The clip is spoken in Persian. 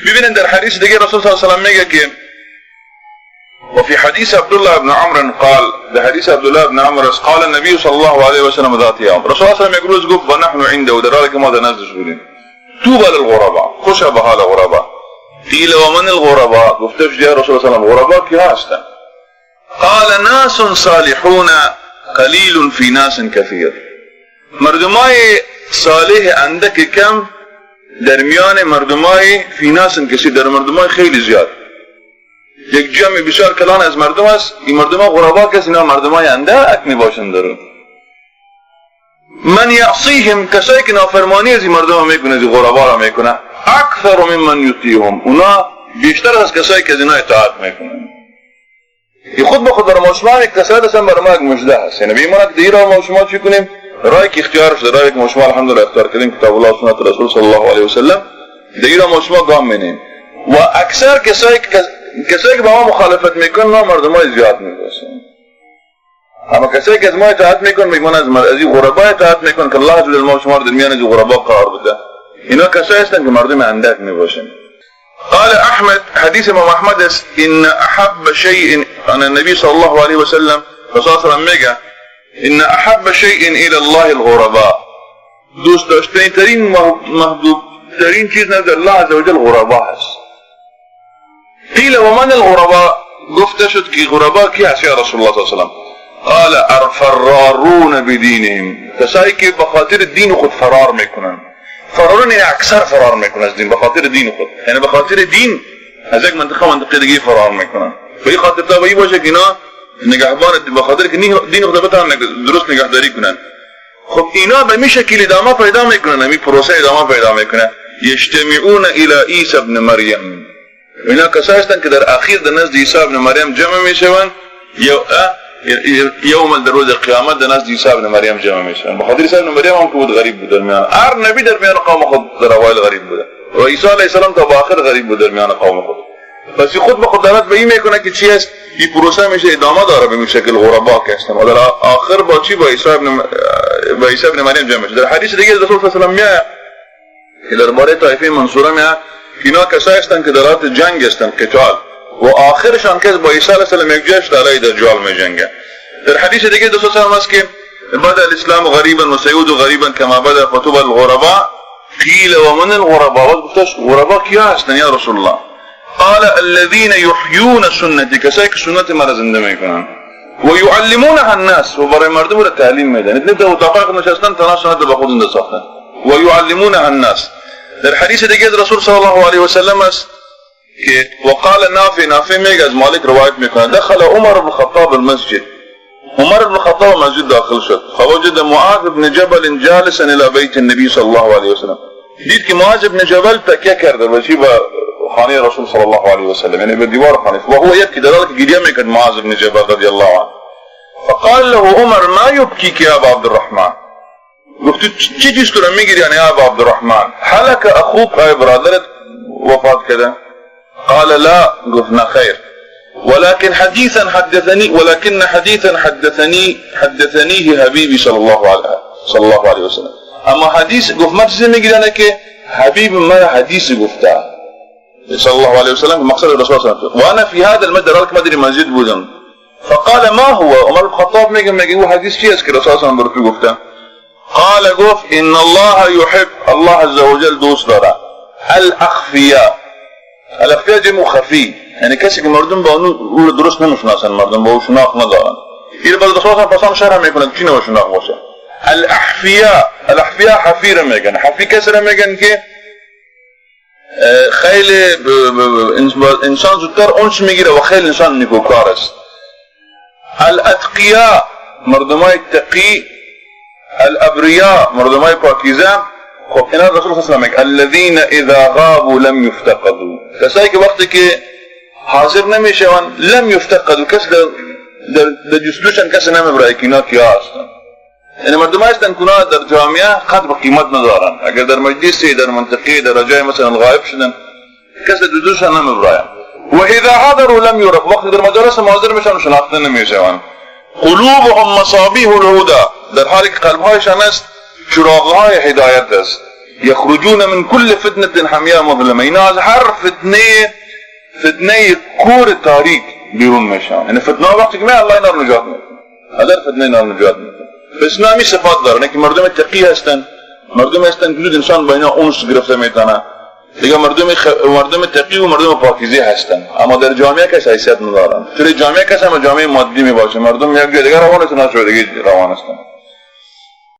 ببینید در حدیث دیگه رسول صلی الله علیه و سلم میگه که وفي حديث عبد الله بن عمرو قال ده حديث عبد الله بن عمرو قال النبي صلى الله عليه وسلم ذات يوم رسول الله صلى الله عليه وسلم يقول ونحن عنده ودرالك ماذا نزل شغلين توبى للغرباء خوش بها الغرباء قيل ومن الغرباء قفتش جاء رسول الله صلى الله عليه وسلم غرباء كي هاشتا قال ناس صالحون قليل في ناس كثير مردماي صالح عندك كم درمیان مردمای فی ناس کسی در مردمای خیلی زیاد یک جمع بسیار کلان از مردم است این مردم غربا کسی اینا مردمای اندک می باشند در من یعصیهم کسایی که نافرمانی از این مردم میکنه از این غربا را میکنه اکثر ممن یطیعهم اونا بیشتر از کسایی که از اینا اطاعت میکنن این خود به خود در مشمع کسایی هستن برای ما یک مجده هست یعنی بیماند که دیگه را مشمع چی کنیم رای که اختیار شده رای که مشمع الحمدلله اختیار کردیم کتاب الله سنت رسول صلی الله علیه وسلم دیگه را مشمع گام منیم و اکثر کسایی که با ما مخالفت میکنن ما مردمای زیاد میباشن اما کسایی که از ما اطاعت میکنن میگن از این غربا اطاعت میکنن که الله جل ما شما در میان از غربا قرار بده اینا کسایی هستن که مردم اندک میباشن قال احمد حديث امام احمد است ان احب شيء عن النبي صلى الله عليه وسلم فصاصرا میگه ان احب شيء الى الله الغرباء دوست داشتنی ترین محبوب ترین چیز نزد الله عز وجل غربا هست قيل ومن الغرباء گفته شد که غربا کی هست یا رسول الله صلی الله علیه وسلم قال الفرارون بدینهم کسایی که به خاطر دین خود فرار میکنن فرارون یعنی اکثر فرار میکنن از دین به خاطر دین خود یعنی به خاطر دین از یک منطقه دیگه فرار میکنن به این خاطر تا باید باشه که اینا نگهبان به خاطر که دین خود بتونن درست نگهداری کنن خب اینا به می شکل ادامه پیدا میکنن همین پروسه ادامه پیدا میکنه یجتمعون الی عیسی ابن مریم اینا کسایی هستند که در اخیر در نزد عیسی ابن مریم جمع میشوند یوم در روز قیامت در نزد عیسی ابن مریم جمع میشوند بخاطر عیسی ابن مریم هم که بود غریب بود در میان هر نبی در میان قوم خود در اوایل غریب بوده و عیسی علیه السلام تا به آخر غریب بود در میان قوم خود پس خود به خود دعوت به این میکنه که چی است این پروسه میشه ادامه داره به شکل غربا که هستن و در آخر با چی با عیسی ابن مریم جمع میشه در حدیث دیگه رسول صلی الله علیه و آله که درباره طایفه منصوره میاد اینا کسایی هستند که در حالت جنگ هستند قتال و آخرشان که با عیسی علیه السلام یک جشن علیه دجال میجنگه در حدیث دیگه رسول صلی الله علیه و آله است که بدا الاسلام غریبا و سیعود غریبا کما بدا فتوبى الغرباء قیل ومن الغرباء گفتش غربا کیا هستند یا رسول الله قال الذين يحيون سنتي کسایی که سنت مرا زنده میکنن و يعلمونها الناس و برای مردم را تعلیم میدن نبدا اتاق نشستن تا سنت به خود ساختن و يعلمونها الناس در حدیث دیگه رسول صلی الله علیه و سلم است که وقال نافع میگه از مالک روایت میکنه دخل عمر بن الخطاب المسجد عمر بن الخطاب مسجد داخل شد فوجد معاذ بن جبل جالسا الى بيت النبي صلی الله علیه و سلم دید که معاذ بن جبل تکیه کرده و چی با خانه رسول صلی الله علیه و سلم یعنی به دیوار خانه و هو یبکی در حالی که گریه میکرد معاذ بن جبل رضی الله عنه فقال له عمر ما يبكيك يا ابا عبد الرحمن گفت چی چیز تو را میگیری یعنی ابا عبد الرحمن هلك اخوك ای برادرت وفات کرده قال لا گفت نه خیر ولكن حديثا حدثنيه حبيبي صلى الله عليه وسلم اما حدیث گفت من چیزی میگیرم که حبیب ما حدیث گفته صلى الله عليه وسلم مقصد الرسول صلى الله عليه وسلم وانا في هذا المسجد رأيت مدري مسجد بودم فقال ما هو عمر الخطاب میگه او حدیث چی است که رسول صلی الله علیه و سلم گفته قال گفت ان الله يحب الله عز وجل دوست داره الاخفياء جمع خفی یعنی کسی که مردم با اون درست نمیشناسن مردم با اون شناخت ندارن این بعد رسول صلی الله علیه و سلم شرح میکنه چی نو شناخت باشه الاحفیاء حفیر میگن حفی کسی را میگن که خیلی انسان زودتر اونش میگیره و خیلی انسان نیکوکار است الاتقیاء مردمای تقی الابریاء مردمای پاکیزه خب اینا رسول صلی الله علیه و سلم میگه الذين اذا غابوا لم يفتقدوا کسایی که وقتی که حاضر نمیشون لم يفتقدوا کس در جستجوشن کس نمیبره که اینا کیا هستن یعنی مردمای هستن که در جامعه قدر و قیمت ندارن اگر در مجلسی در منطقه در جای مثلا غایب شدن کس در جستجوشن نمیبره و اذا حضروا لم يرق وقتی در مجالس حاضر میشن شناخته نمیشون قلوبهم مصابيح الهدى در حالی که قلبهایشان است چراغهای هدایت است یخرجون من کل فتنه حمیه مظلمه، اینا از هر فتنه کور تاریک بیرون میشن. یعنی فتنه وقتی که الله اینا رو نجات میده، از هر فتنه اینا رو نجات میده. پس اینا همی صفات دارن که مردم تقی هستن، مردم هستن که زود انسان با اینا اونس گرفته میتونه. دیگه مردم تقی و مردم پاکیزه هستن، اما در جامعه کس حیثیت ندارن. چرا جامعه کس هم جامعه مادی می باشه، مردم یک جای دیگه روان هستن، دیگه روان هستن.